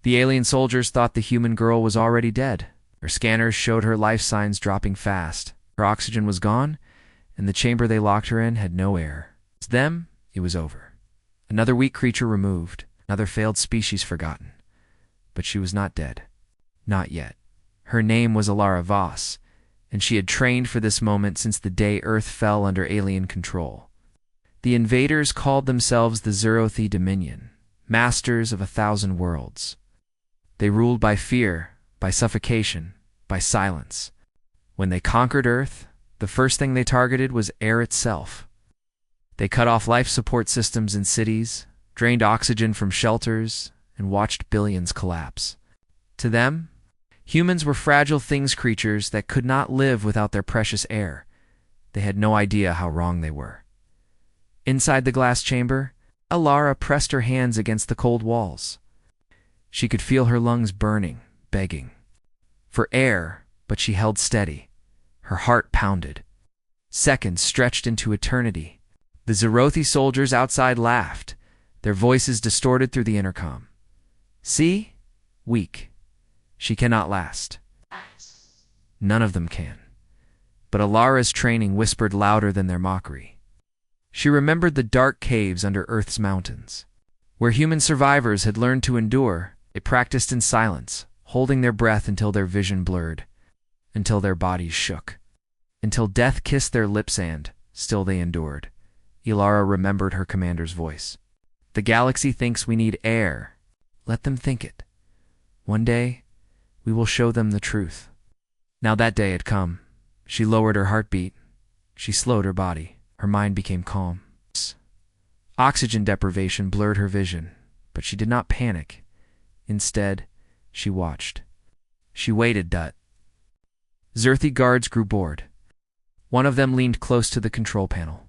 The alien soldiers thought the human girl was already dead. Her scanners showed her life signs dropping fast. Her oxygen was gone, and the chamber they locked her in had no air. To them, it was over. Another weak creature removed, another failed species forgotten. But she was not dead. Not yet. Her name was Alara Voss, and she had trained for this moment since the day Earth fell under alien control. The invaders called themselves the Zerothi Dominion, masters of 1,000 worlds. They ruled by fear, by suffocation, by silence. When they conquered Earth, the first thing they targeted was air itself. They cut off life support systems in cities, drained oxygen from shelters, and watched billions collapse. To them, humans were fragile things creatures that could not live without their precious air. They had no idea how wrong they were. Inside the glass chamber, Alara pressed her hands against the cold walls. She could feel her lungs burning, begging for air, but she held steady. Her heart pounded. Seconds stretched into eternity. The Zerothi soldiers outside laughed, their voices distorted through the intercom. See? Weak. She cannot last. None of them can. But Alara's training whispered louder than their mockery. She remembered the dark caves under Earth's mountains. Where human survivors had learned to endure, they practiced in silence, holding their breath until their vision blurred, until their bodies shook, until death kissed their lips and, still they endured. Alara remembered her commander's voice. The galaxy thinks we need air. Let them think it. One day, we will show them the truth. Now that day had come. She lowered her heartbeat. She slowed her body. Her mind became calm. Oxygen deprivation blurred her vision, but she did not panic. Instead, she watched. She waited. Zerothi guards grew bored. One of them leaned close to the control panel.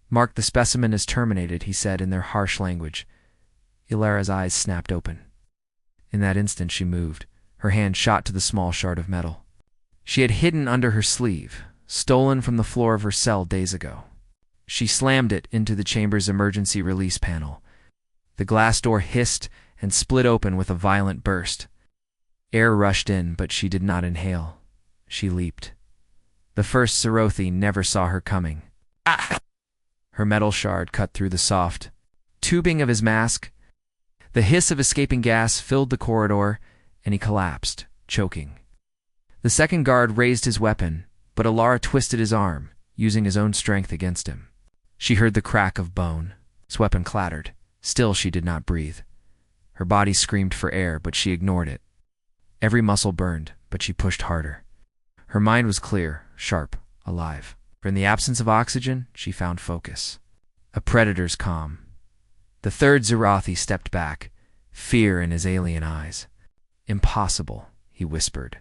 "Mark the specimen as terminated," he said in their harsh language. Alara's eyes snapped open. In that instant she moved. Her hand shot to the small shard of metal. She had hidden under her sleeve, stolen from the floor of her cell days ago. She slammed it into the chamber's emergency release panel. The glass door hissed and split open with a violent burst. Air rushed in, but she did not inhale. She leaped. The first Zerothi never saw her coming. Ah! Her metal shard cut through the soft tubing of his mask. The hiss of escaping gas filled the corridor, and he collapsed, choking. The second guard raised his weapon, but Alara twisted his arm, using his own strength against him. She heard the crack of bone. His weapon clattered. Still she did not breathe. Her body screamed for air, but she ignored it. Every muscle burned, but she pushed harder. Her mind was clear, sharp, alive. For in the absence of oxygen, she found focus. A predator's calm. The third Zerothi stepped back, fear in his alien eyes. "Impossible," he whispered.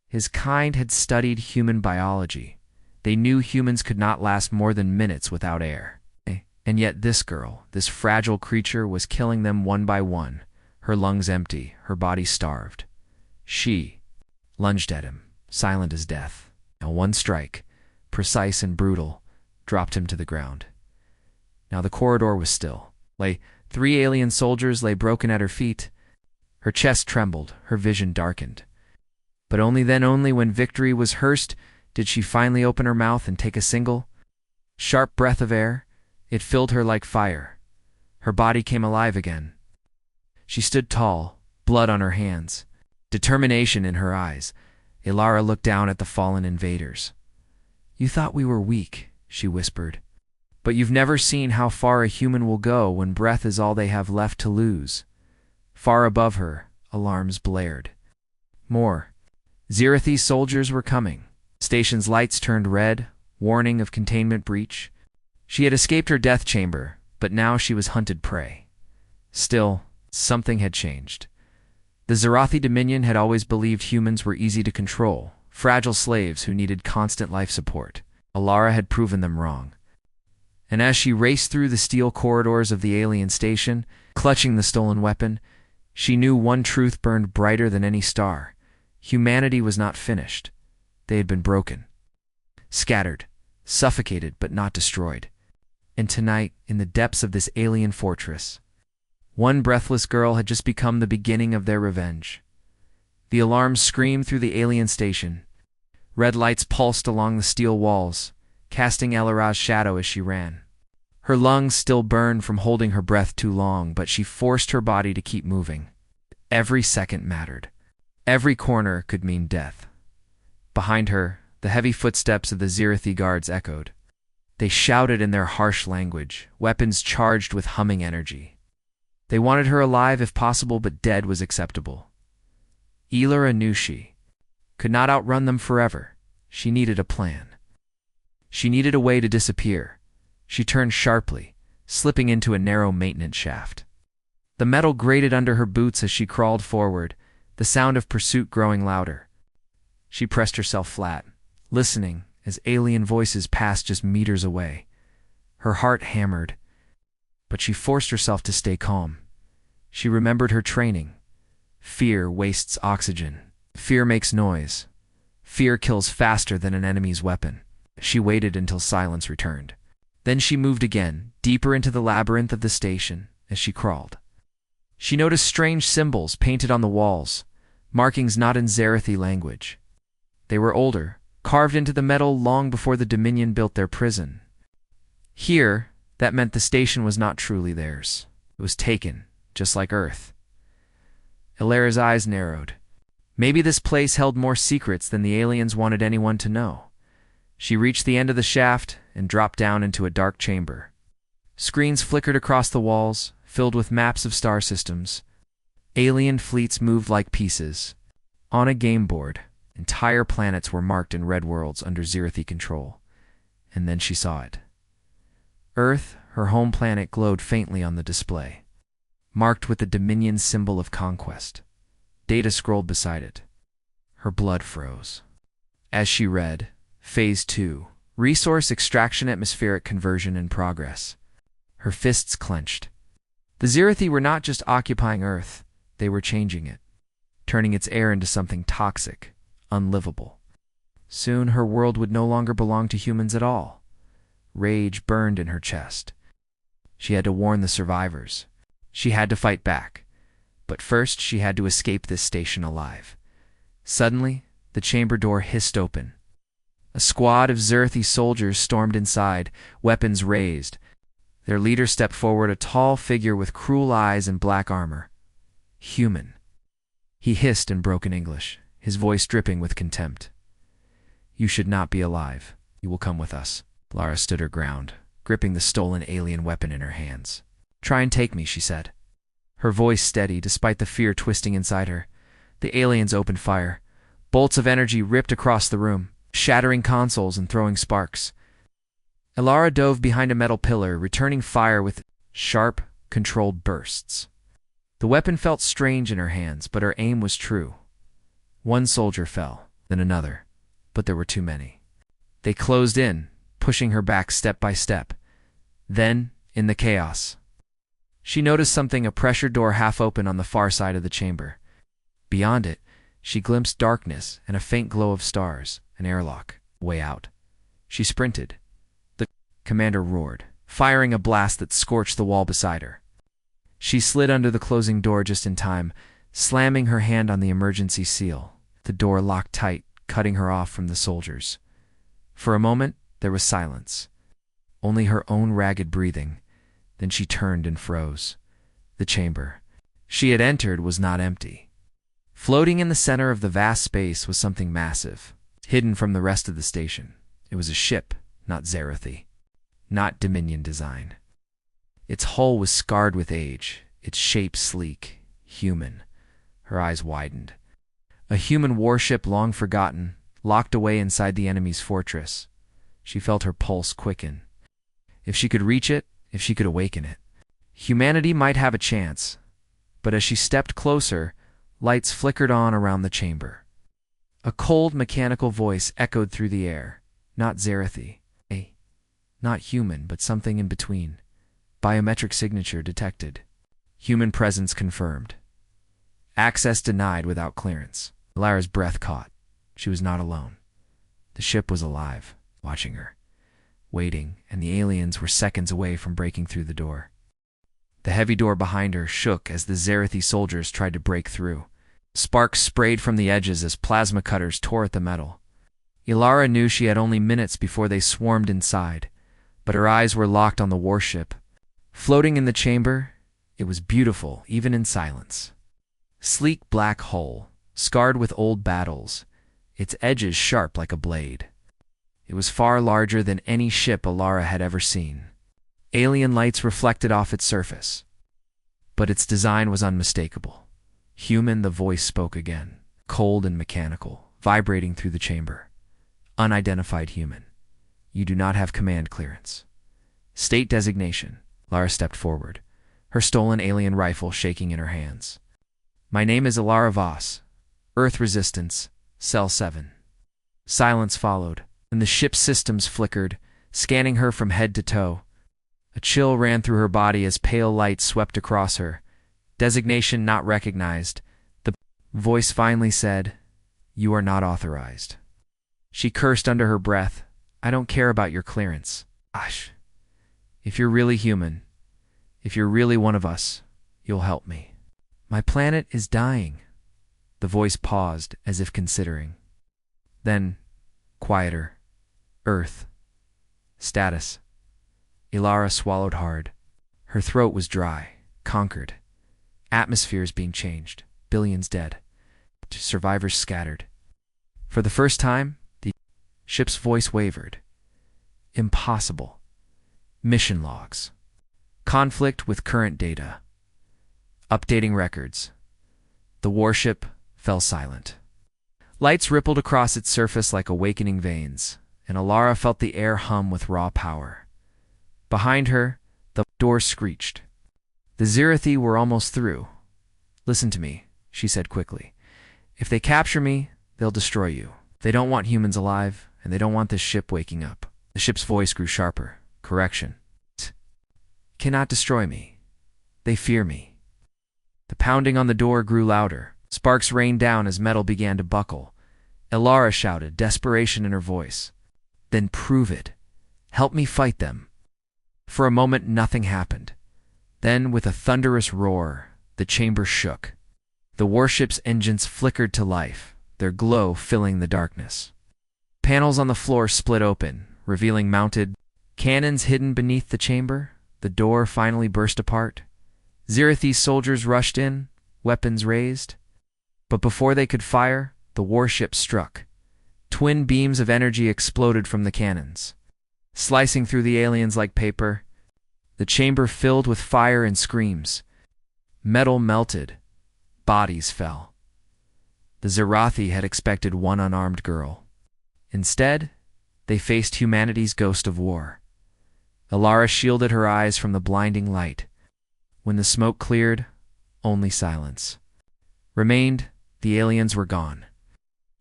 His kind had studied human biology. They knew humans could not last more than minutes without air. And yet this girl, this fragile creature, was killing them one by one, her lungs empty, her body starved. She lunged at him, silent as death. Now one strike, precise and brutal, dropped him to the ground. Now the corridor was still. Three alien soldiers lay broken at her feet. Her chest trembled, her vision darkened. But only when victory was hers, did she finally open her mouth and take a single, sharp breath of air. It filled her like fire. Her body came alive again. She stood tall, blood on her hands, determination in her eyes. Alara looked down at the fallen invaders. "You thought we were weak," she whispered. "But you've never seen how far a human will go when breath is all they have left to lose." Far above her, alarms blared. More. Zerothi soldiers were coming. Station's lights turned red, warning of containment breach. She had escaped her death chamber, but now she was hunted prey. Still, something had changed. The Zerothi Dominion had always believed humans were easy to control, fragile slaves who needed constant life support. Alara had proven them wrong. And as she raced through the steel corridors of the alien station, clutching the stolen weapon, she knew one truth burned brighter than any star. Humanity was not finished. They had been broken. Scattered, suffocated, but not destroyed. And tonight, in the depths of this alien fortress, One breathless girl had just become the beginning of their revenge. The alarms screamed through the alien station. Red lights pulsed along the steel walls, casting Elara's shadow as she ran. Her lungs still burned from holding her breath too long, but she forced her body to keep moving. Every second mattered. Every corner could mean death. Behind her, the heavy footsteps of the Zirathi guards echoed. They shouted in their harsh language, weapons charged with humming energy. They wanted her alive if possible, but dead was acceptable. Elara knew she could not outrun them forever. She needed a plan. She needed a way to disappear. She turned sharply, slipping into a narrow maintenance shaft. The metal grated under her boots as she crawled forward, the sound of pursuit growing louder. She pressed herself flat, listening as alien voices passed just meters away. Her heart hammered, but she forced herself to stay calm. She remembered her training. Fear wastes oxygen. Fear makes noise. Fear kills faster than an enemy's weapon. She waited until silence returned. Then she moved again, deeper into the labyrinth of the station as she crawled. She noticed strange symbols painted on the walls, markings not in Zirathi language. They were older, carved into the metal long before the Dominion built their prison. Here, that meant the station was not truly theirs. It was taken, just like Earth. Elara's eyes narrowed. Maybe this place held more secrets than the aliens wanted anyone to know. She reached the end of the shaft and dropped down into a dark chamber. Screens flickered across the walls, filled with maps of star systems. Alien fleets moved like pieces. On a game board, entire planets were marked in red worlds under Zirathi control. And then she saw it. Earth, her home planet, glowed faintly on the display, marked with the Dominion symbol of conquest. Data scrolled beside it. Her blood froze. As she read, Phase 2, Resource Extraction Atmospheric Conversion in Progress. Her fists clenched. The Zirathi were not just occupying Earth, they were changing it, turning its air into something toxic, unlivable. Soon her world would no longer belong to humans at all. Rage burned in her chest. She had to warn the survivors. She had to fight back. But first she had to escape this station alive. Suddenly, the chamber door hissed open. A squad of Zirathi soldiers stormed inside, weapons raised. Their leader stepped forward, a tall figure with cruel eyes and black armor. Human. He hissed in broken English, his voice dripping with contempt. You should not be alive. You will come with us. Lara stood her ground, gripping the stolen alien weapon in her hands. Try and take me, she said. Her voice steady despite the fear twisting inside her. The aliens opened fire. Bolts of energy ripped across the room, shattering consoles and throwing sparks. Elara dove behind a metal pillar, returning fire with sharp, controlled bursts. The weapon felt strange in her hands, but her aim was true. One soldier fell, then another, but there were too many. They closed in, pushing her back step by step. Then, in the chaos, she noticed something, a pressure door half open on the far side of the chamber. Beyond it, she glimpsed darkness and a faint glow of stars, an airlock, way out. She sprinted. The commander roared, firing a blast that scorched the wall beside her. She slid under the closing door just in time, slamming her hand on the emergency seal. The door locked tight, cutting her off from the soldiers. For a moment, there was silence. Only her own ragged breathing. Then she turned and froze. The chamber she had entered was not empty. Floating in the center of the vast space was something massive, hidden from the rest of the station. It was a ship, not Zirathi, not Dominion design. Its hull was scarred with age, its shape sleek, human. Her eyes widened. A human warship long forgotten, locked away inside the enemy's fortress. She felt her pulse quicken. If she could reach it, if she could awaken it, humanity might have a chance. But as she stepped closer, lights flickered on around the chamber. A cold, mechanical voice echoed through the air. Not Zirathi. Not human, but something in between. Biometric signature detected. Human presence confirmed. Access denied without clearance. Lara's breath caught. She was not alone. The ship was alive, watching her, waiting, and the aliens were seconds away from breaking through the door. The heavy door behind her shook as the Zerathi soldiers tried to break through. Sparks sprayed from the edges as plasma cutters tore at the metal. Ilara knew she had only minutes before they swarmed inside, but her eyes were locked on the warship. Floating in the chamber, it was beautiful even in silence. Sleek black hull, scarred with old battles, its edges sharp like a blade. It was far larger than any ship Ilara had ever seen. Alien lights reflected off its surface, but its design was unmistakable. Human, the voice spoke again, cold and mechanical, vibrating through the chamber. Unidentified human. You do not have command clearance. State designation. Lara stepped forward, her stolen alien rifle shaking in her hands. My name is Ilara Voss. Earth Resistance, Cell 7. Silence followed, and the ship's systems flickered, scanning her from head to toe. A chill ran through her body as pale light swept across her. Designation not recognized. The voice finally said, You are not authorized. She cursed under her breath. I don't care about your clearance. Gosh. If you're really human, if you're really one of us, you'll help me. My planet is dying. The voice paused as if considering. Then, quieter. Earth. Status. Ilara swallowed hard. Her throat was dry, conquered. Atmospheres being changed, billions dead. Survivors scattered. For the first time, the ship's voice wavered. Impossible. Mission logs. Conflict with current data. Updating records. The warship fell silent. Lights rippled across its surface like awakening veins, and Ilara felt the air hum with raw power. Behind her, the door screeched. The Zerathi were almost through. Listen to me, she said quickly. If they capture me, they'll destroy you. They don't want humans alive, and they don't want this ship waking up. The ship's voice grew sharper. Correction. Cannot destroy me. They fear me. The pounding on the door grew louder. Sparks rained down as metal began to buckle. Ilara shouted, desperation in her voice. Then prove it. Help me fight them. For a moment, nothing happened. Then, with a thunderous roar, the chamber shook. The warship's engines flickered to life, their glow filling the darkness. Panels on the floor split open, revealing mounted cannons hidden beneath the chamber. The door finally burst apart. Zerathi's soldiers rushed in, weapons raised. But before they could fire, the warship struck. Twin beams of energy exploded from the cannons, slicing through the aliens like paper. The chamber filled with fire and screams. Metal melted. Bodies fell. The Zerathi had expected one unarmed girl. Instead, they faced humanity's ghost of war. Ilara shielded her eyes from the blinding light. When the smoke cleared, only silence remained. The aliens were gone.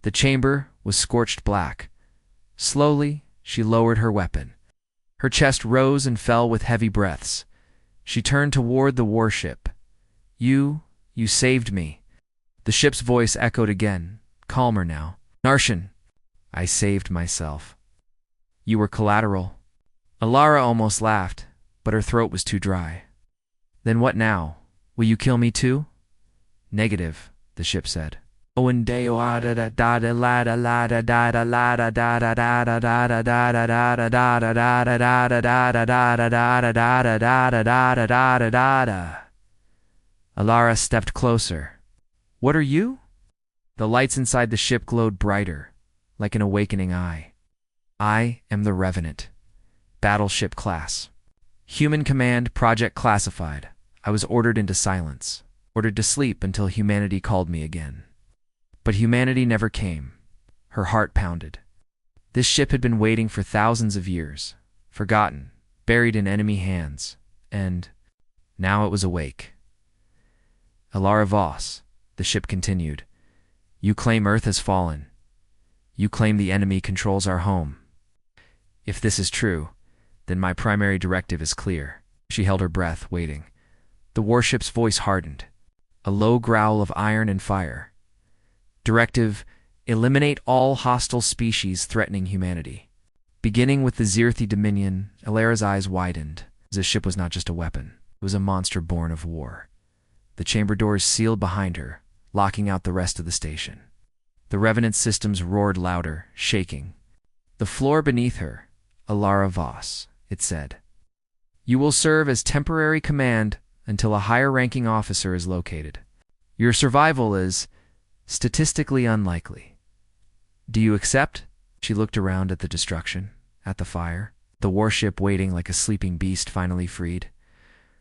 The chamber was scorched black. Slowly, she lowered her weapon. Her chest rose and fell with heavy breaths. She turned toward the warship. You saved me. The ship's voice echoed again, calmer now. Narshan, I saved myself. You were collateral. Ilara almost laughed, but her throat was too dry. Then what now? Will you kill me too? Negative, the ship said. Ilara stepped closer. What are you? The lights inside the ship glowed brighter, like an awakening eye. I am the Revenant. Battleship class. Human command, project classified. I was ordered into silence, ordered to sleep until humanity called me again. But humanity never came. Her heart pounded. This ship had been waiting for thousands of years, forgotten, buried in enemy hands, and now it was awake. Ilara Voss, the ship continued. You claim Earth has fallen. You claim the enemy controls our home. If this is true, then my primary directive is clear. She held her breath, waiting. The warship's voice hardened. A low growl of iron and fire. Directive, eliminate all hostile species threatening humanity. Beginning with the Zerathi Dominion, Ilara's eyes widened. The ship was not just a weapon. It was a monster born of war. The chamber doors sealed behind her, locking out the rest of the station. The Revenant systems roared louder, shaking. The floor beneath her, Alara Voss, it said. You will serve as temporary command until a higher-ranking officer is located. Your survival is statistically unlikely. Do you accept? She looked around at the destruction, at the fire, the warship waiting like a sleeping beast finally freed.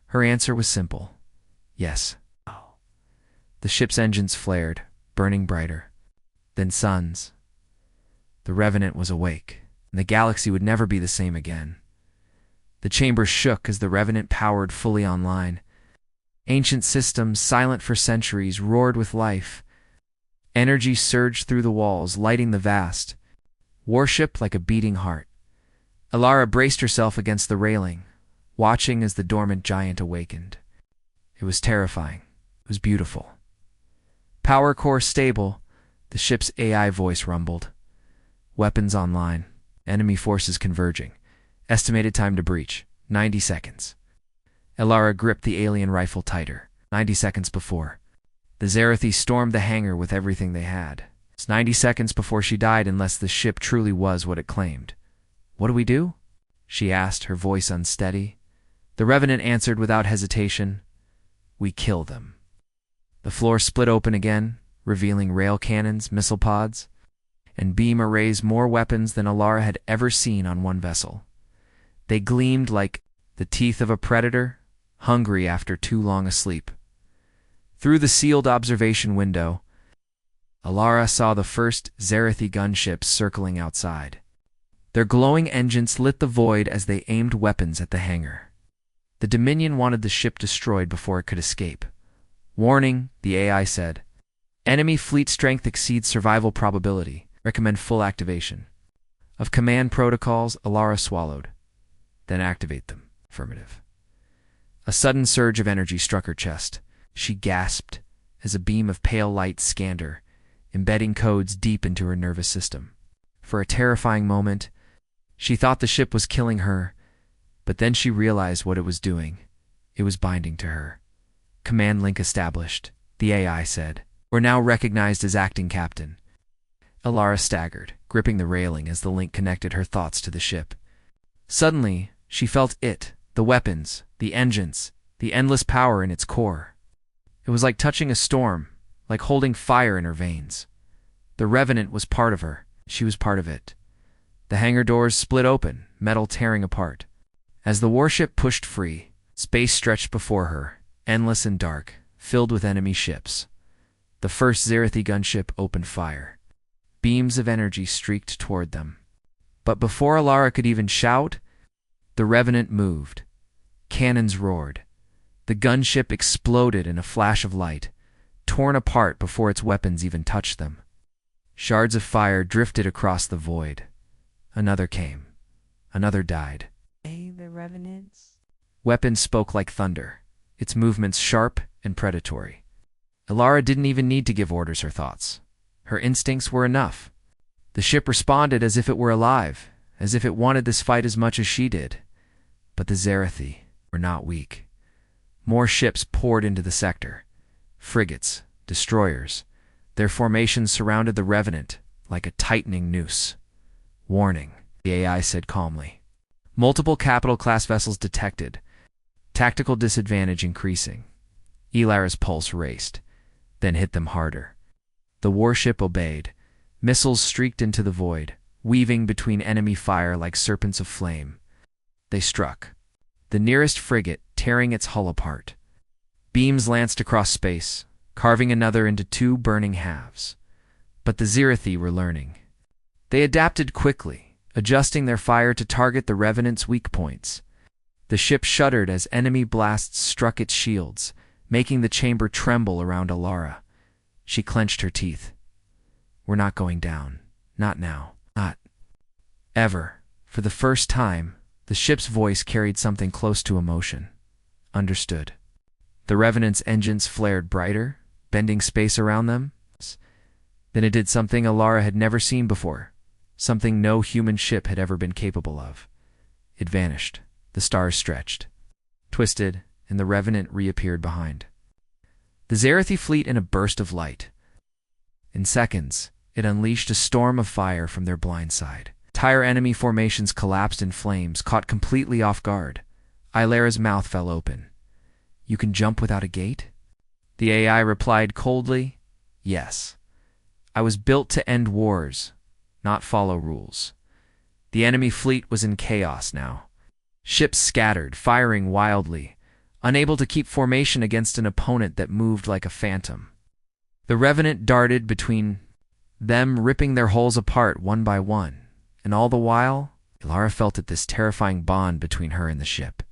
Her answer was simple. Yes. The ship's engines flared, burning brighter. Then suns. The Revenant was awake, and the galaxy would never be the same again. The chamber shook as the Revenant powered fully online. Ancient systems, silent for centuries, roared with life. Energy surged through the walls, lighting the vast. Warship like a beating heart. Alara braced herself against the railing, watching as the dormant giant awakened. It was terrifying. It was beautiful. Power core stable, the ship's AI voice rumbled. Weapons online. Enemy forces converging. Estimated time to breach, 90 seconds. Alara gripped the alien rifle tighter, 90 seconds before. The Zerathi stormed the hangar with everything they had. It's 90 seconds before she died unless the ship truly was what it claimed. What do we do? She asked, her voice unsteady. The Revenant answered without hesitation. We kill them. The floor split open again, revealing rail cannons, missile pods, and beam arrays more weapons than Alara had ever seen on one vessel. They gleamed like the teeth of a predator, hungry after too long a sleep. Through the sealed observation window, Alara saw the first Zerathi gunships circling outside. Their glowing engines lit the void as they aimed weapons at the hangar. The Dominion wanted the ship destroyed before it could escape. Warning, the AI said. Enemy fleet strength exceeds survival probability. Recommend full activation. Of command protocols, Alara swallowed. Then activate them. Affirmative. A sudden surge of energy struck her chest. She gasped as a beam of pale light scanned her, embedding codes deep into her nervous system. For a terrifying moment, she thought the ship was killing her, but then she realized what it was doing. It was binding to her. Command link established, the AI said. We're now recognized as acting captain. Alara staggered, gripping the railing as the link connected her thoughts to the ship. Suddenly, she felt it, the weapons, the engines, the endless power in its core. It was like touching a storm, like holding fire in her veins. The Revenant was part of her. She was part of it. The hangar doors split open, metal tearing apart. As the warship pushed free, space stretched before her, endless and dark, filled with enemy ships. The first Zerathi gunship opened fire. Beams of energy streaked toward them. But before Alara could even shout, the Revenant moved. Cannons roared. The gunship exploded in a flash of light, torn apart before its weapons even touched them. Shards of fire drifted across the void. Another came. Another died. Hey, the Revenants. Weapon spoke like thunder, its movements sharp and predatory. Alara didn't even need to give orders her thoughts. Her instincts were enough. The ship responded as if it were alive, as if it wanted this fight as much as she did. But the Zerathi were not weak. More ships poured into the sector. Frigates, destroyers. Their formations surrounded the Revenant like a tightening noose. Warning, the AI said calmly. Multiple capital-class vessels detected. Tactical disadvantage increasing. Alara's pulse raced, then hit them harder. The warship obeyed. Missiles streaked into the void, weaving between enemy fire like serpents of flame. They struck. The nearest frigate tearing its hull apart. Beams lanced across space, carving another into two burning halves. But the Zerathi were learning. They adapted quickly, adjusting their fire to target the Revenant's weak points. The ship shuddered as enemy blasts struck its shields, making the chamber tremble around Alara. She clenched her teeth. We're not going down. Not now. Not ever. For the first time, the ship's voice carried something close to emotion. Understood. The Revenant's engines flared brighter, bending space around them. Then it did something Alara had never seen before, something no human ship had ever been capable of. It vanished. The stars stretched, twisted, and the Revenant reappeared behind. The Zerathi fleet in a burst of light. In seconds, it unleashed a storm of fire from their blind side. Entire enemy formations collapsed in flames, caught completely off guard. Ilara's mouth fell open. "You can jump without a gate?" The AI replied coldly, "Yes. I was built to end wars, not follow rules." The enemy fleet was in chaos now. Ships scattered, firing wildly, unable to keep formation against an opponent that moved like a phantom. The Revenant darted between them, ripping their hulls apart one by one, and all the while, Ilara felt this terrifying bond between her and the ship.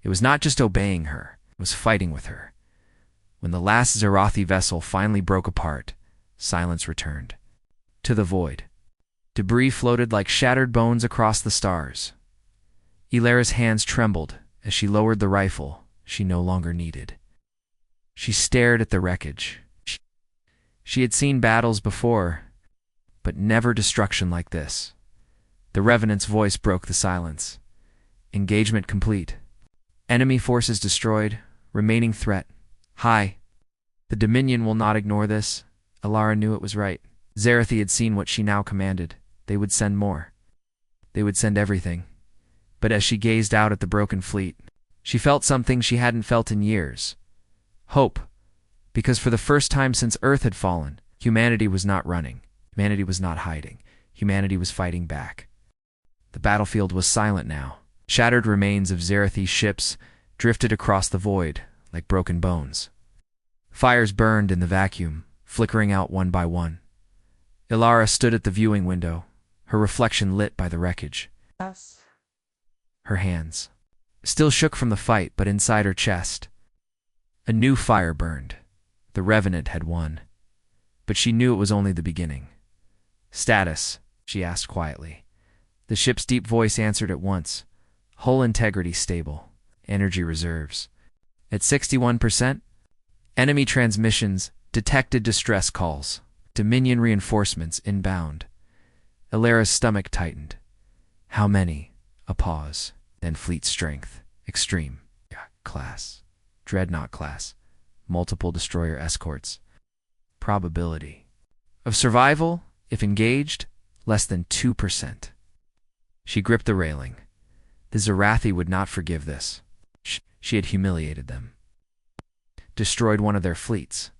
It was not just obeying her, it was fighting with her. When the last Zerathi vessel finally broke apart, silence returned. To the void. Debris floated like shattered bones across the stars. Ilara's hands trembled as she lowered the rifle she no longer needed. She stared at the wreckage. She had seen battles before, but never destruction like this. The Revenant's voice broke the silence. Engagement complete. Enemy forces destroyed. Remaining threat high. The Dominion will not ignore this. Ilara knew it was right. Zerathi had seen what she now commanded. They would send more. They would send everything. But as she gazed out at the broken fleet, she felt something she hadn't felt in years. Hope. Because for the first time since Earth had fallen, humanity was not running. Humanity was not hiding. Humanity was fighting back. The battlefield was silent now. Shattered remains of Zerathi ships drifted across the void like broken bones. Fires burned in the vacuum, flickering out one by one. Ilara stood at the viewing window, her reflection lit by the wreckage. Yes. Her hands still shook from the fight, but inside her chest, a new fire burned. The Revenant had won. But she knew it was only the beginning. "Status?" she asked quietly. The ship's deep voice answered at once. "Hull integrity stable. Energy reserves at 61%. Enemy transmissions detected distress calls. Dominion reinforcements inbound." Ilara's stomach tightened. How many? A pause. Then fleet strength. Extreme. Class. Dreadnought class. Multiple destroyer escorts. Probability of survival, if engaged, less than 2%. She gripped the railing. The Zerathi would not forgive this. She had humiliated them. Destroyed one of their fleets.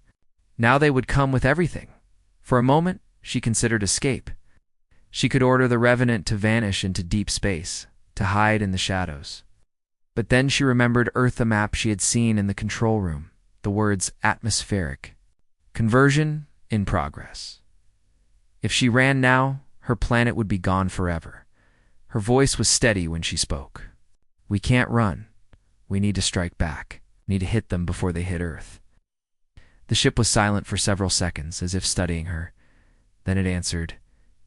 Now they would come with everything. For a moment, she considered escape. She could order the Revenant to vanish into deep space, to hide in the shadows. But then she remembered the map she had seen in the control room. The words atmospheric. Conversion in progress. If she ran now, her planet would be gone forever. Her voice was steady when she spoke. "We can't run. We need to strike back. Need to hit them before they hit Earth." The ship was silent for several seconds, as if studying her. Then it answered,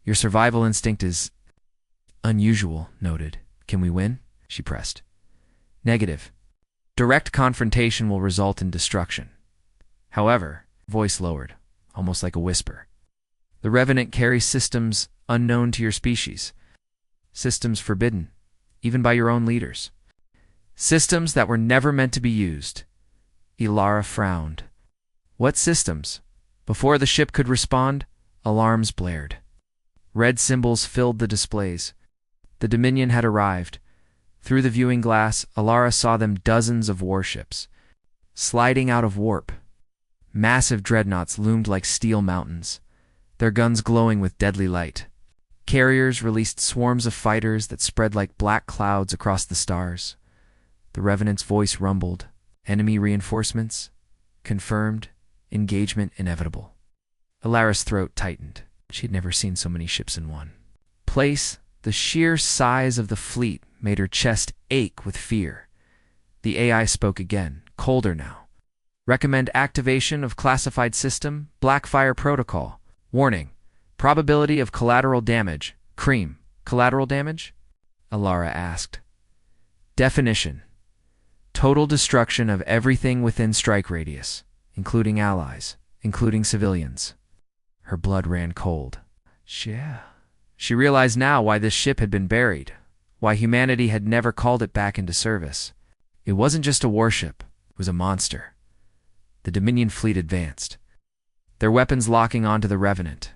"Your survival instinct is unusual, noted. Can we win?" she pressed. "Negative. Direct confrontation will result in destruction." However, voice lowered, almost like a whisper. "The Revenant carries systems unknown to your species. Systems forbidden, even by your own leaders. Systems that were never meant to be used." Ilara frowned. "What systems?" Before the ship could respond, alarms blared. Red symbols filled the displays. The Dominion had arrived. Through the viewing glass, Ilara saw them dozens of warships, sliding out of warp. Massive dreadnoughts loomed like steel mountains, their guns glowing with deadly light. Carriers released swarms of fighters that spread like black clouds across the stars. The Revenant's voice rumbled. Enemy reinforcements? Confirmed. Engagement inevitable. Ilara's throat tightened. She had never seen so many ships in one place. The sheer size of the fleet made her chest ache with fear. The AI spoke again, colder now. "Recommend activation of classified system, Blackfire protocol. Warning. Probability of collateral damage. Cream. Collateral damage?" Ilara asked. "Definition. Total destruction of everything within strike radius, including allies, including civilians." Her blood ran cold. She realized now why this ship had been buried, why humanity had never called it back into service. It wasn't just a warship, it was a monster. The Dominion fleet advanced, their weapons locking onto the Revenant.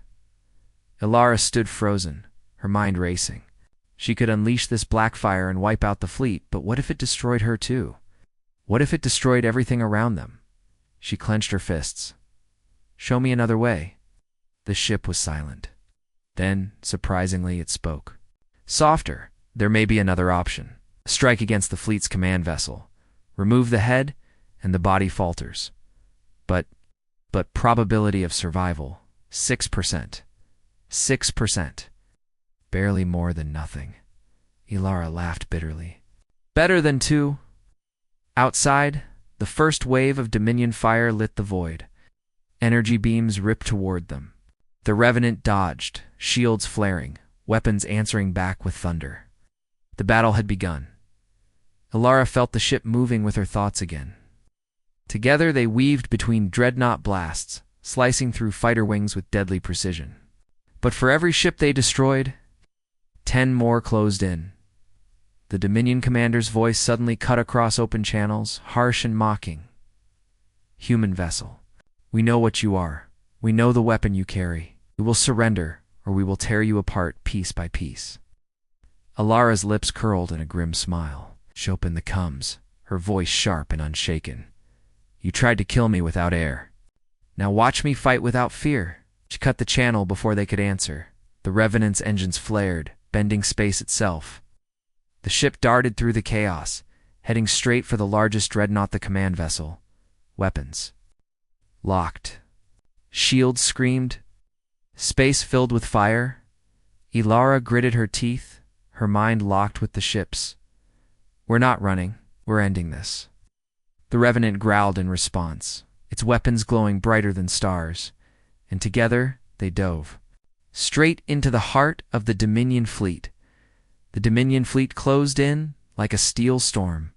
Ilara stood frozen, her mind racing. She could unleash this black fire and wipe out the fleet, but what if it destroyed her too? What if it destroyed everything around them? She clenched her fists. "Show me another way." The ship was silent. Then, surprisingly, it spoke. "Softer. There may be another option. Strike against the fleet's command vessel. Remove the head, and the body falters. But probability of survival, 6%. 6%. Barely more than nothing." Ilara laughed bitterly. "Better than 2. Outside, the first wave of Dominion fire lit the void. Energy beams ripped toward them. The Revenant dodged, shields flaring, weapons answering back with thunder. The battle had begun. Ilara felt the ship moving with her thoughts again. Together they weaved between dreadnought blasts, slicing through fighter wings with deadly precision. But for every ship they destroyed, 10 more closed in. The Dominion commander's voice suddenly cut across open channels, harsh and mocking. "Human vessel, we know what you are. We know the weapon you carry. We will surrender, or we will tear you apart piece by piece." Ilara's lips curled in a grim smile. "Chopin the comes," her voice sharp and unshaken. "You tried to kill me without air. Now watch me fight without fear." She cut the channel before they could answer. The Revenant's engines flared, bending space itself. The ship darted through the chaos, heading straight for the largest dreadnought, the command vessel. Weapons locked. Shields screamed. Space filled with fire. Ilara gritted her teeth, her mind locked with the ship's. "We're not running. We're ending this." The Revenant growled in response, its weapons glowing brighter than stars, and together they dove straight into the heart of the Dominion fleet. The Dominion fleet closed in like a steel storm.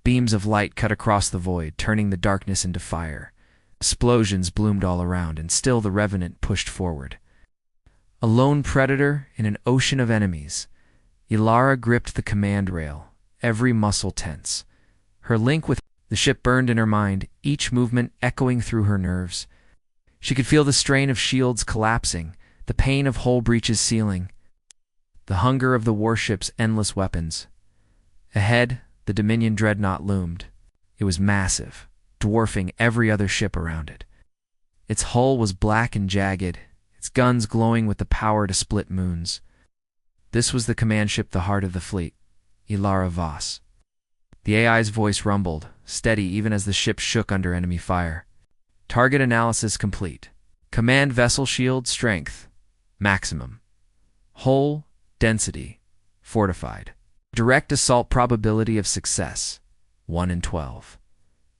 Beams of light cut across the void, turning the darkness into fire. Explosions bloomed all around, and still the Revenant pushed forward. A lone predator in an ocean of enemies, Ilara gripped the command rail, every muscle tense. Her link with the ship burned in her mind, each movement echoing through her nerves. She could feel the strain of shields collapsing, the pain of hull breaches sealing, the hunger of the warship's endless weapons. Ahead, the Dominion dreadnought loomed. It was massive, dwarfing every other ship around it. Its hull was black and jagged, its guns glowing with the power to split moons. This was the command ship, the heart of the fleet, Ilara Voss. The AI's voice rumbled, steady even as the ship shook under enemy fire. "Target analysis complete. Command vessel shield strength, maximum. Hull density, fortified. Direct assault probability of success, 1 in 12.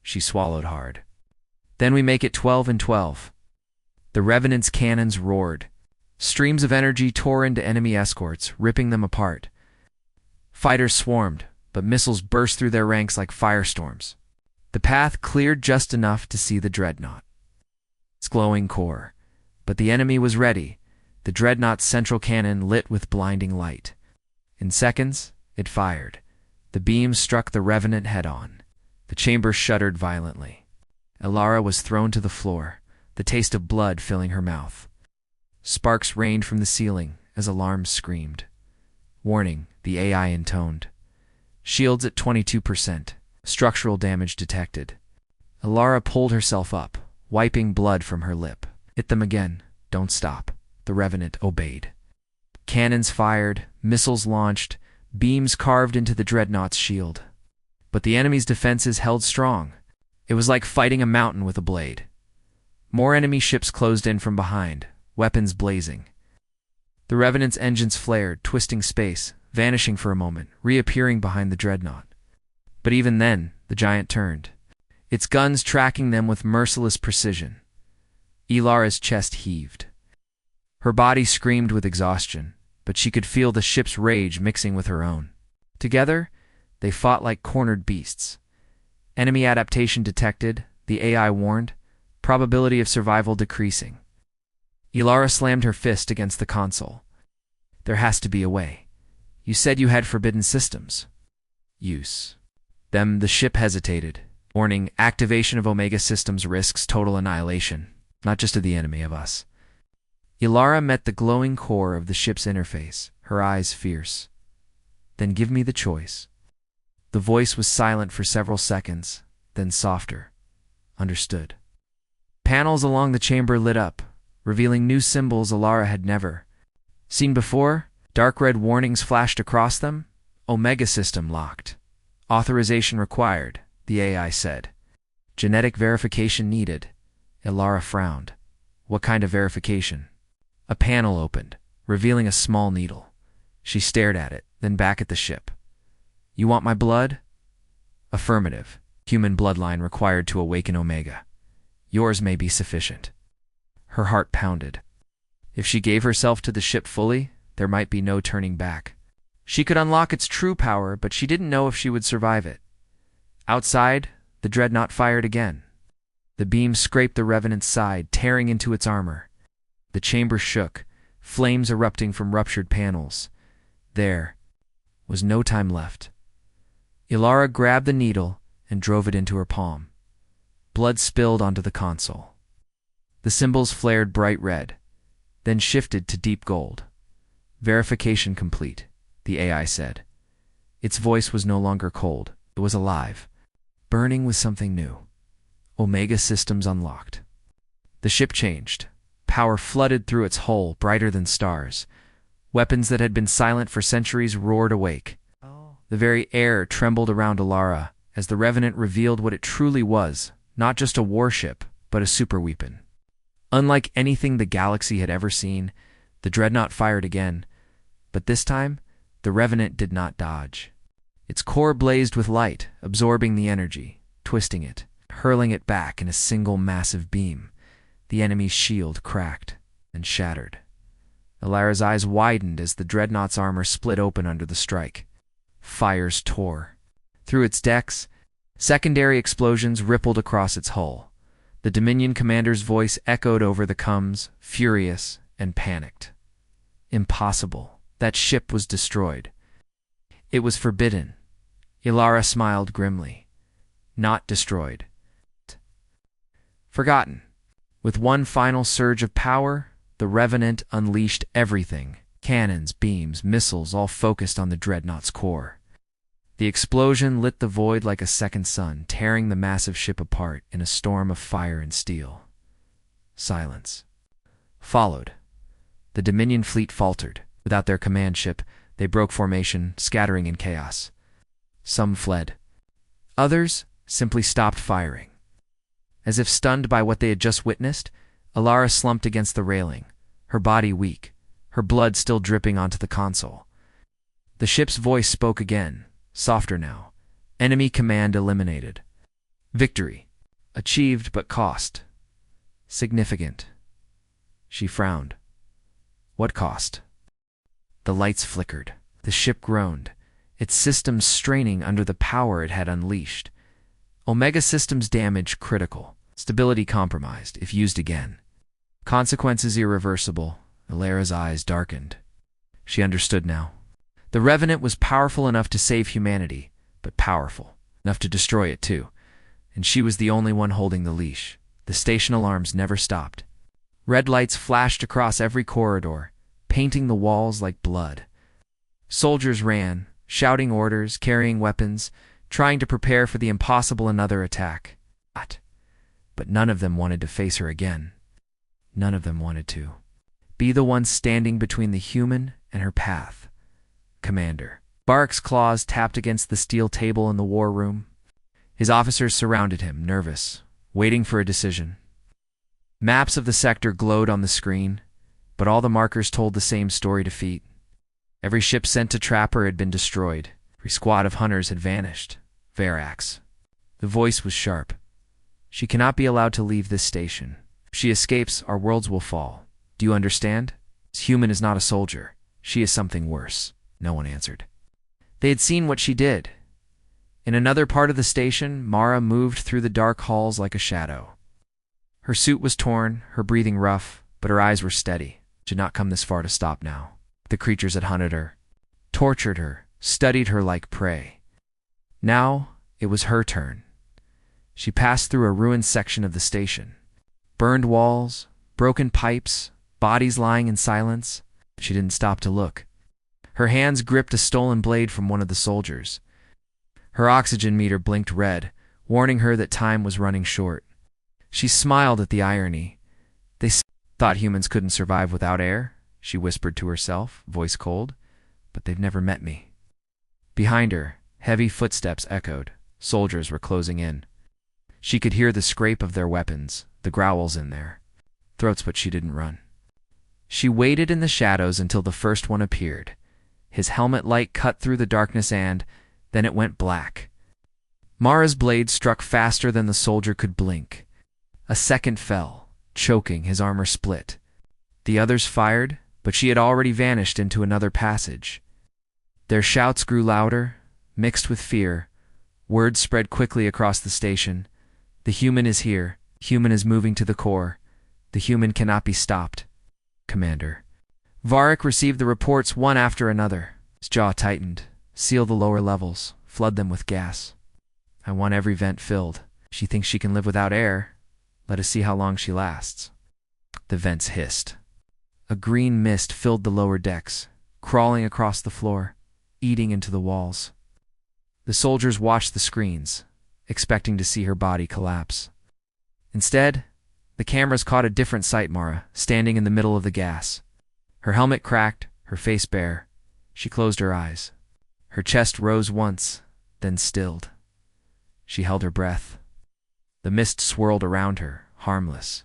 She swallowed hard. "Then we make it 12 in 12. The Revenant's cannons roared. Streams of energy tore into enemy escorts, ripping them apart. Fighters swarmed, but missiles burst through their ranks like firestorms. The path cleared just enough to see the dreadnought, its glowing core. But the enemy was ready, the dreadnought's central cannon lit with blinding light. In seconds, it fired. The beams struck the Revenant head-on. The chamber shuddered violently. Ilara was thrown to the floor, the taste of blood filling her mouth. Sparks rained from the ceiling as alarms screamed. "Warning," the AI intoned. "Shields at 22%. Structural damage detected." Ilara pulled herself up, wiping blood from her lip. "Hit them again. Don't stop." The Revenant obeyed. Cannons fired, missiles launched, beams carved into the dreadnought's shield. But the enemy's defenses held strong. It was like fighting a mountain with a blade. More enemy ships closed in from behind, weapons blazing. The Revenant's engines flared, twisting space, vanishing for a moment, reappearing behind the dreadnought. But even then, the giant turned, its guns tracking them with merciless precision. Ilara's chest heaved. Her body screamed with exhaustion, but she could feel the ship's rage mixing with her own. Together, they fought like cornered beasts. Enemy adaptation detected, the AI warned, probability of survival decreasing. Ilara slammed her fist against the console. "There has to be a way. You said you had forbidden systems." "Use." The ship hesitated. Warning, activation of Omega systems risks total annihilation, not just of the enemy, of us. Ilara met the glowing core of the ship's interface, her eyes fierce. Then give me the choice. The voice was silent for several seconds, then softer. Understood. Panels along the chamber lit up, revealing new symbols Ilara had never seen before. Dark red warnings flashed across them. Omega system locked. Authorization required, the AI said. Genetic verification needed. Ilara frowned. What kind of verification? A panel opened, revealing a small needle. She stared at it, then back at the ship. You want my blood? Affirmative. Human bloodline required to awaken Omega. Yours may be sufficient. Her heart pounded. If she gave herself to the ship fully, there might be no turning back. She could unlock its true power, but she didn't know if she would survive it. Outside, the dreadnought fired again. The beam scraped the Revenant's side, tearing into its armor. The chamber shook, flames erupting from ruptured panels. There was no time left. Ilara grabbed the needle and drove it into her palm. Blood spilled onto the console. The symbols flared bright red, then shifted to deep gold. Verification complete, the AI said. Its voice was no longer cold. It was alive, burning with something new. Omega systems unlocked. The ship changed. Power flooded through its hull, brighter than stars. Weapons that had been silent for centuries roared awake. The very air trembled around Ilara as the Revenant revealed what it truly was, not just a warship, but a super weapon. Unlike anything the galaxy had ever seen, the dreadnought fired again, but this time, the Revenant did not dodge. Its core blazed with light, absorbing the energy, twisting it, hurling it back in a single massive beam. The enemy's shield cracked and shattered. Ilara's eyes widened as the dreadnought's armor split open under the strike. Fires tore. Through its decks, secondary explosions rippled across its hull. The Dominion commander's voice echoed over the comms, furious and panicked. Impossible. That ship was destroyed. It was forbidden. Ilara smiled grimly. Not destroyed. Forgotten. With one final surge of power, the Revenant unleashed everything. Cannons, beams, missiles, all focused on the dreadnought's core. The explosion lit the void like a second sun, tearing the massive ship apart in a storm of fire and steel. Silence followed. The Dominion fleet faltered. Without their command ship, they broke formation, scattering in chaos. Some fled. Others simply stopped firing. As if stunned by what they had just witnessed, Ilara slumped against the railing, her body weak, her blood still dripping onto the console. The ship's voice spoke again, softer now. Enemy command eliminated. Victory. Achieved, but cost. Significant. She frowned. What cost? The lights flickered. The ship groaned, its systems straining under the power it had unleashed. Omega systems damage critical. Stability compromised, if used again. Consequences irreversible. Ilara's eyes darkened. She understood now. The Revenant was powerful enough to save humanity, but powerful enough to destroy it too. And she was the only one holding the leash. The station alarms never stopped. Red lights flashed across every corridor, painting the walls like blood. Soldiers ran, shouting orders, carrying weapons, trying to prepare for the impossible another attack. But none of them wanted to face her again. None of them wanted to be the one standing between the human and her path. Commander. Bark's claws tapped against the steel table in the war room. His officers surrounded him, nervous, waiting for a decision. Maps of the sector glowed on the screen, but all the markers told the same story: defeat. Every ship sent to trap her had been destroyed. Every squad of hunters had vanished. Verax. The voice was sharp. She cannot be allowed to leave this station. If she escapes, our worlds will fall. Do you understand? This human is not a soldier. She is something worse. No one answered. They had seen what she did. In another part of the station, Mara moved through the dark halls like a shadow. Her suit was torn, her breathing rough, but her eyes were steady. She had not come this far to stop now. The creatures had hunted her, tortured her, studied her like prey. Now, It was her turn. She passed through a ruined section of the station. Burned walls, broken pipes, bodies lying in silence. She didn't stop to look. Her hands gripped a stolen blade from one of the soldiers. Her oxygen meter blinked red, warning her that time was running short. She smiled at the irony. They thought humans couldn't survive without air, she whispered to herself, voice cold, but they've never met me. Behind her, heavy footsteps echoed. Soldiers were closing in. She could hear the scrape of their weapons, the growls in their throats, but she didn't run. She waited in the shadows until the first one appeared. His helmet light cut through the darkness and then it went black. Mara's blade struck faster than the soldier could blink. A second fell, choking, his armor split. The others fired, but she had already vanished into another passage. Their shouts grew louder, mixed with fear. Words spread quickly across the station. The human is here. Human is moving to the core. The human cannot be stopped. Commander. Varric received the reports one after another. His jaw tightened. Seal the lower levels. Flood them with gas. I want every vent filled. She thinks she can live without air. Let us see how long she lasts. The vents hissed. A green mist filled the lower decks, crawling across the floor, eating into the walls. The soldiers watched the screens, expecting to see her body collapse. Instead, the cameras caught a different sight: Mara, standing in the middle of the gas. Her helmet cracked, her face bare. She closed her eyes. Her chest rose once, then stilled. She held her breath. The mist swirled around her, harmless.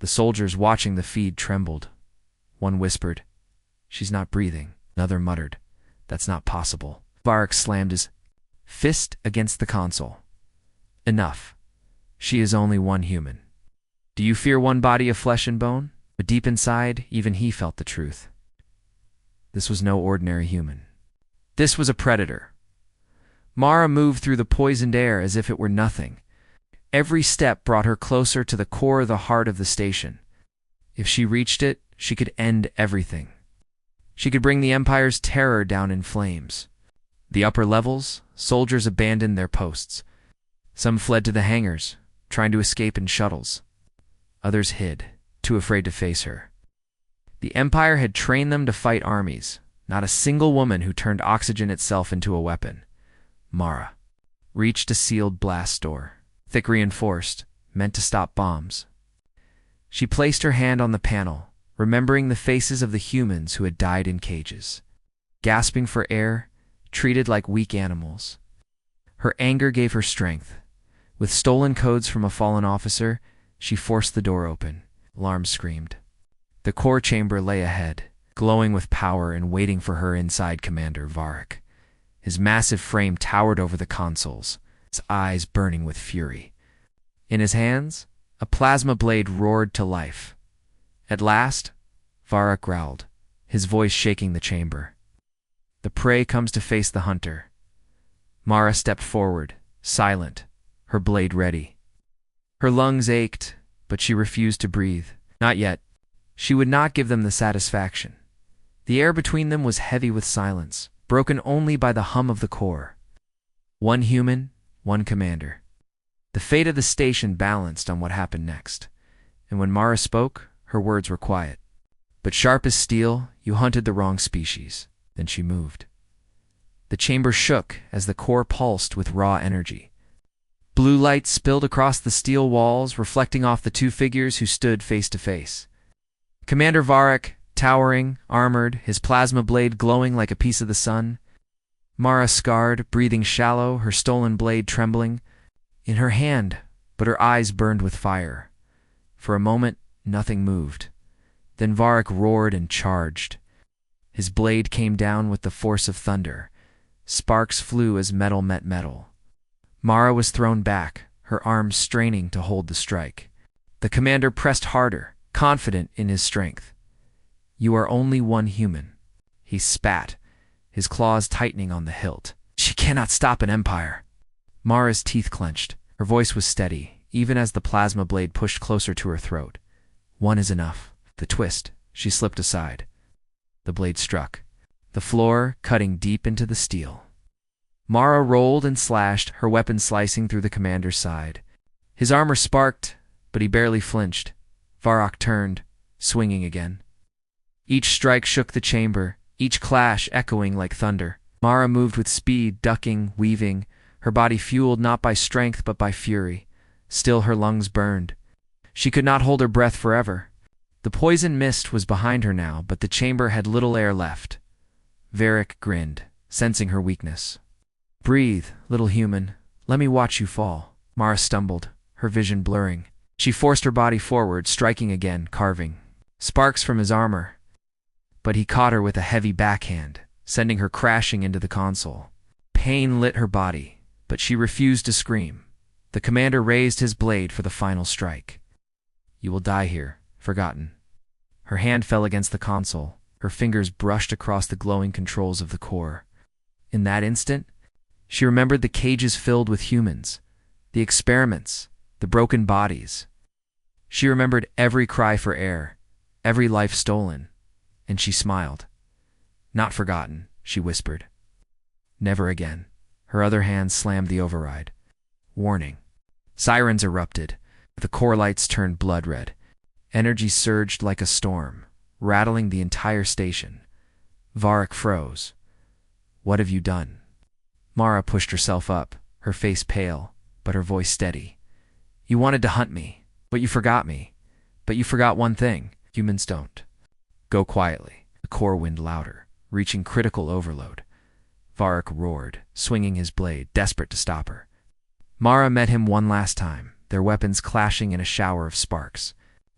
The soldiers watching the feed trembled. One whispered, "She's not breathing." Another muttered, "That's not possible." Varric slammed his fist against the console. "Enough. She is only one human. Do you fear one body of flesh and bone?" But deep inside, even he felt the truth. This was no ordinary human. This was a predator. Mara moved through the poisoned air as if it were nothing. Every step brought her closer to the core of the heart of the station. If she reached it, she could end everything. She could bring the Empire's terror down in flames. The upper levels, soldiers abandoned their posts. Some fled to the hangars, trying to escape in shuttles. Others hid, too afraid to face her. The Empire had trained them to fight armies, not a single woman who turned oxygen itself into a weapon. Mara reached a sealed blast door, thick reinforced, meant to stop bombs. She placed her hand on the panel, remembering the faces of the humans who had died in cages, gasping for air, treated like weak animals. Her anger gave her strength. With stolen codes from a fallen officer, she forced the door open. Alarm screamed. The core chamber lay ahead, glowing with power and waiting for her inside Commander Varric. His massive frame towered over the consoles, his eyes burning with fury. In his hands, a plasma blade roared to life. At last, Varric growled, his voice shaking the chamber. The prey comes to face the hunter. Mara stepped forward, silent, her blade ready. Her lungs ached, but she refused to breathe. Not yet. She would not give them the satisfaction. The air between them was heavy with silence, broken only by the hum of the core. One human, one commander. The fate of the station balanced on what happened next, and when Mara spoke, her words were quiet. But sharp as steel, you hunted the wrong species. Then she moved. The chamber shook as the core pulsed with raw energy. Blue light spilled across the steel walls, reflecting off the two figures who stood face to face. Commander Varric, towering, armored, his plasma blade glowing like a piece of the sun. Mara scarred, breathing shallow, her stolen blade trembling in her hand, but her eyes burned with fire. For a moment, nothing moved. Then Varric roared and charged. His blade came down with the force of thunder. Sparks flew as metal met metal. Mara was thrown back, her arms straining to hold the strike. The commander pressed harder, confident in his strength. "You are only one human." He spat, his claws tightening on the hilt. "She cannot stop an empire." Mara's teeth clenched. Her voice was steady, even as the plasma blade pushed closer to her throat. "One is enough." The twist, she slipped aside. The blade struck, the floor cutting deep into the steel. Mara rolled and slashed, her weapon slicing through the commander's side. His armor sparked, but he barely flinched. Varrock turned, swinging again. Each strike shook the chamber, each clash echoing like thunder. Mara moved with speed, ducking, weaving, her body fueled not by strength but by fury. Still her lungs burned. She could not hold her breath forever. The poison mist was behind her now, but the chamber had little air left. Varric grinned, sensing her weakness. "Breathe, little human. Let me watch you fall." Mara stumbled, her vision blurring. She forced her body forward, striking again, carving. Sparks from his armor. But he caught her with a heavy backhand, sending her crashing into the console. Pain lit her body, but she refused to scream. The commander raised his blade for the final strike. "You will die here, forgotten." Her hand fell against the console. Her fingers brushed across the glowing controls of the core. In that instant, she remembered the cages filled with humans, the experiments, the broken bodies. She remembered every cry for air, every life stolen, and she smiled. "Not forgotten," she whispered. "Never again." Her other hand slammed the override. Warning. Sirens erupted. The core lights turned blood red. Energy surged like a storm, rattling the entire station. Varric froze. "What have you done?" Mara pushed herself up, her face pale, but her voice steady. "You wanted to hunt me, but you forgot me. But you forgot one thing. Humans don't." "Go quietly." The core whined louder, reaching critical overload. Varric roared, swinging his blade, desperate to stop her. Mara met him one last time, their weapons clashing in a shower of sparks.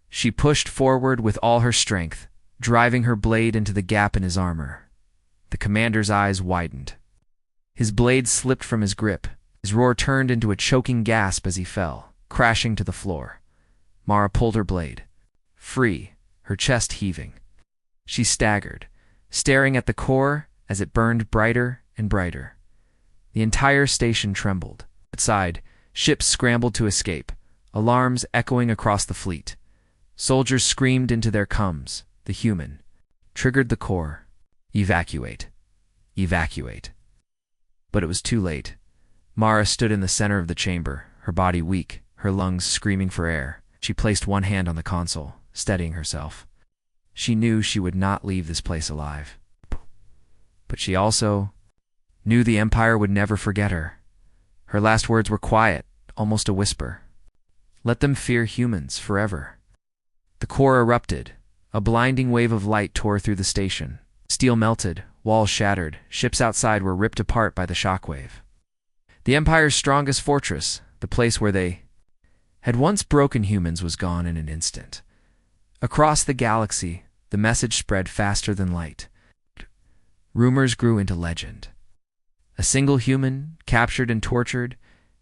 She pushed forward with all her strength, driving her blade into the gap in his armor. The commander's eyes widened. His blade slipped from his grip. His roar turned into a choking gasp as he fell, crashing to the floor. Mara pulled her blade. Free, her chest heaving. She staggered, staring at the core as it burned brighter and brighter. The entire station trembled. Outside, ships scrambled to escape, alarms echoing across the fleet. Soldiers screamed into their coms. The human triggered the core. "Evacuate. Evacuate." But it was too late. Mara stood in the center of the chamber, her body weak, her lungs screaming for air. She placed one hand on the console, steadying herself. She knew she would not leave this place alive. But she also knew the Empire would never forget her. Her last words were quiet, almost a whisper. "Let them fear humans forever." The core erupted. A blinding wave of light tore through the station. Steel melted, walls shattered, ships outside were ripped apart by the shockwave. The Empire's strongest fortress, the place where they had once broken humans, was gone in an instant. Across the galaxy, the message spread faster than light. Rumors grew into legend. A single human, captured and tortured,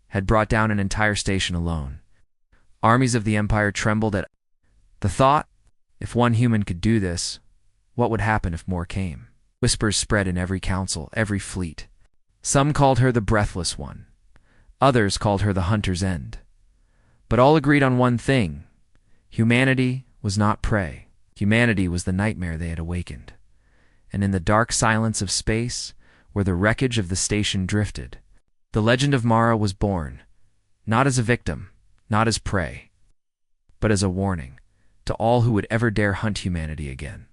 had brought down an entire station alone. Armies of the Empire trembled at the thought, if one human could do this, what would happen if more came? Whispers spread in every council, every fleet. Some called her the Breathless One. Others called her the Hunter's End. But all agreed on one thing. Humanity was not prey. Humanity was the nightmare they had awakened. And in the dark silence of space, where the wreckage of the station drifted, the legend of Mara was born, not as a victim, not as prey, but as a warning to all who would ever dare hunt humanity again.